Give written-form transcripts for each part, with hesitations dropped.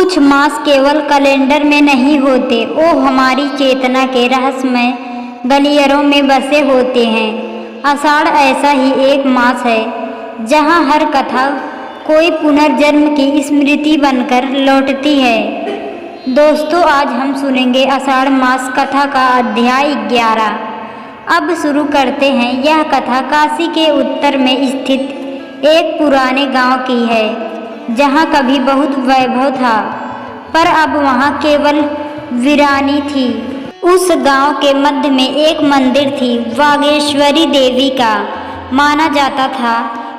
कुछ मास केवल कैलेंडर में नहीं होते, वो हमारी चेतना के रहस्यमय गलियारों में बसे होते हैं। आषाढ़ ऐसा ही एक मास है जहाँ हर कथा कोई पुनर्जन्म की स्मृति बनकर लौटती है। दोस्तों, आज हम सुनेंगे आषाढ़ मास कथा का अध्याय 11। अब शुरू करते हैं। यह कथा काशी के उत्तर में स्थित एक पुराने गांव की है, जहां कभी बहुत वैभव था, पर अब वहां केवल वीरानी थी। उस गांव के मध्य में एक मंदिर थी, वागेश्वरी देवी का। माना जाता था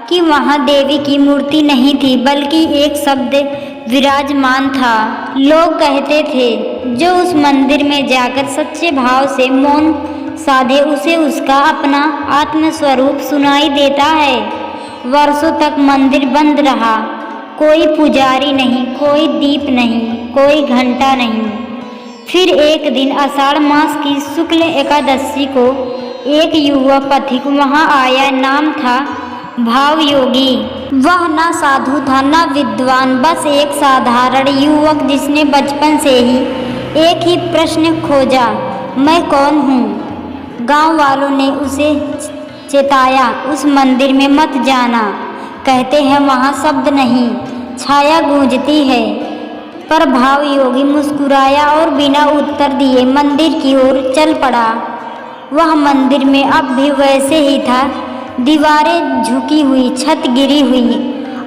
कि वहां देवी की मूर्ति नहीं थी, बल्कि एक शब्द विराजमान था। लोग कहते थे, जो उस मंदिर में जाकर सच्चे भाव से मौन साधे, उसे उसका अपना आत्मस्वरूप सुनाई देता है। वर्षों तक मंदिर बंद रहा। कोई पुजारी नहीं, कोई दीप नहीं, कोई घंटा नहीं। फिर एक दिन आषाढ़ मास की शुक्ल एकादशी को एक युवा पथिक वहां आया। नाम था भाव योगी। वह ना साधु था, ना विद्वान, बस एक साधारण युवक जिसने बचपन से ही एक ही प्रश्न खोजा, मैं कौन हूँ। गांव वालों ने उसे चेताया, उस मंदिर में मत जाना, कहते हैं वहाँ शब्द नहीं, छाया गूंजती है। पर भाव योगी मुस्कुराया और बिना उत्तर दिए मंदिर की ओर चल पड़ा। वह मंदिर में अब भी वैसे ही था, दीवारें झुकी हुई, छत गिरी हुई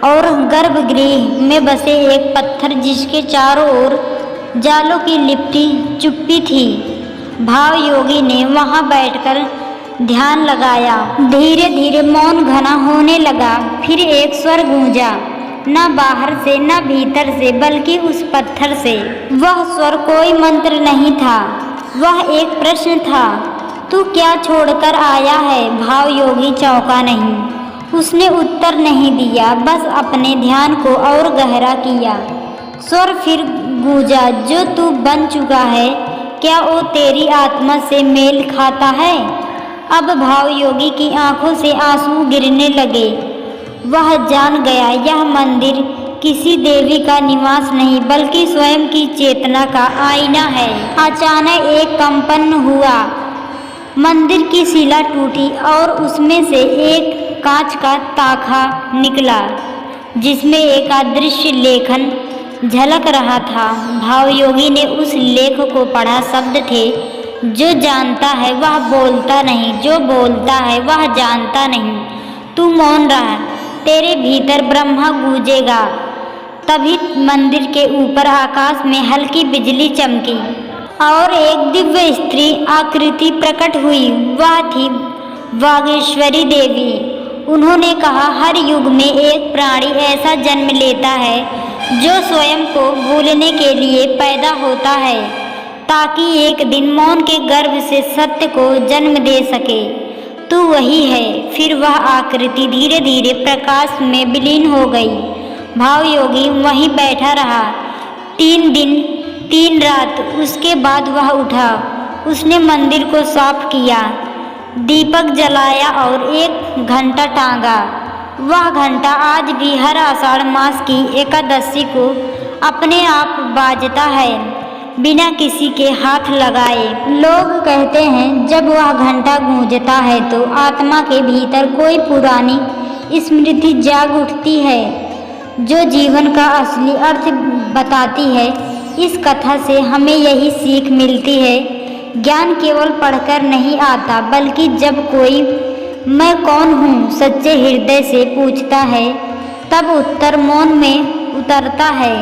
और गर्भगृह में बसे एक पत्थर जिसके चारों ओर जालों की लिपटी चुप्पी थी। भाव योगी ने वहां बैठकर ध्यान लगाया। धीरे धीरे मौन घना होने लगा। फिर एक स्वर गूंजा, न बाहर से न भीतर से, बल्कि उस पत्थर से। वह स्वर कोई मंत्र नहीं था, वह एक प्रश्न था, तू क्या छोड़कर आया है। भाव योगी चौंका नहीं, उसने उत्तर नहीं दिया, बस अपने ध्यान को और गहरा किया। स्वर फिर गूंजा, जो तू बन चुका है, क्या वो तेरी आत्मा से मेल खाता है। अब भाव योगी की आंखों से आंसू गिरने लगे। वह जान गया, यह मंदिर किसी देवी का निवास नहीं, बल्कि स्वयं की चेतना का आईना है। अचानक एक कंपन हुआ, मंदिर की शिला टूटी और उसमें से एक कांच का ताखा निकला, जिसमें एक अदृश्य लेखन झलक रहा था। भाव योगी ने उस लेख को पढ़ा। शब्द थे, जो जानता है वह बोलता नहीं, जो बोलता है वह जानता नहीं। तू मौन रहा, तेरे भीतर ब्रह्मा गूंजेगा। तभी मंदिर के ऊपर आकाश में हल्की बिजली चमकी और एक दिव्य स्त्री आकृति प्रकट हुई। वह थी वागेश्वरी देवी। उन्होंने कहा, हर युग में एक प्राणी ऐसा जन्म लेता है जो स्वयं को भूलने के लिए पैदा होता है, ताकि एक दिन मौन के गर्भ से सत्य को जन्म दे सके। तू वही है। फिर वह आकृति धीरे धीरे प्रकाश में विलीन हो गई। भाव योगी वहीं बैठा रहा 3 दिन 3 रात। उसके बाद वह उठा। उसने मंदिर को साफ किया, दीपक जलाया और एक घंटा टांगा। वह घंटा आज भी हर आषाढ़ मास की एकादशी को अपने आप बाजता है, बिना किसी के हाथ लगाए। लोग कहते हैं, जब वह घंटा गूंजता है तो आत्मा के भीतर कोई पुरानी स्मृति जाग उठती है, जो जीवन का असली अर्थ बताती है। इस कथा से हमें यही सीख मिलती है, ज्ञान केवल पढ़कर नहीं आता, बल्कि जब कोई मैं कौन हूँ सच्चे हृदय से पूछता है, तब उत्तर मौन में उतरता है।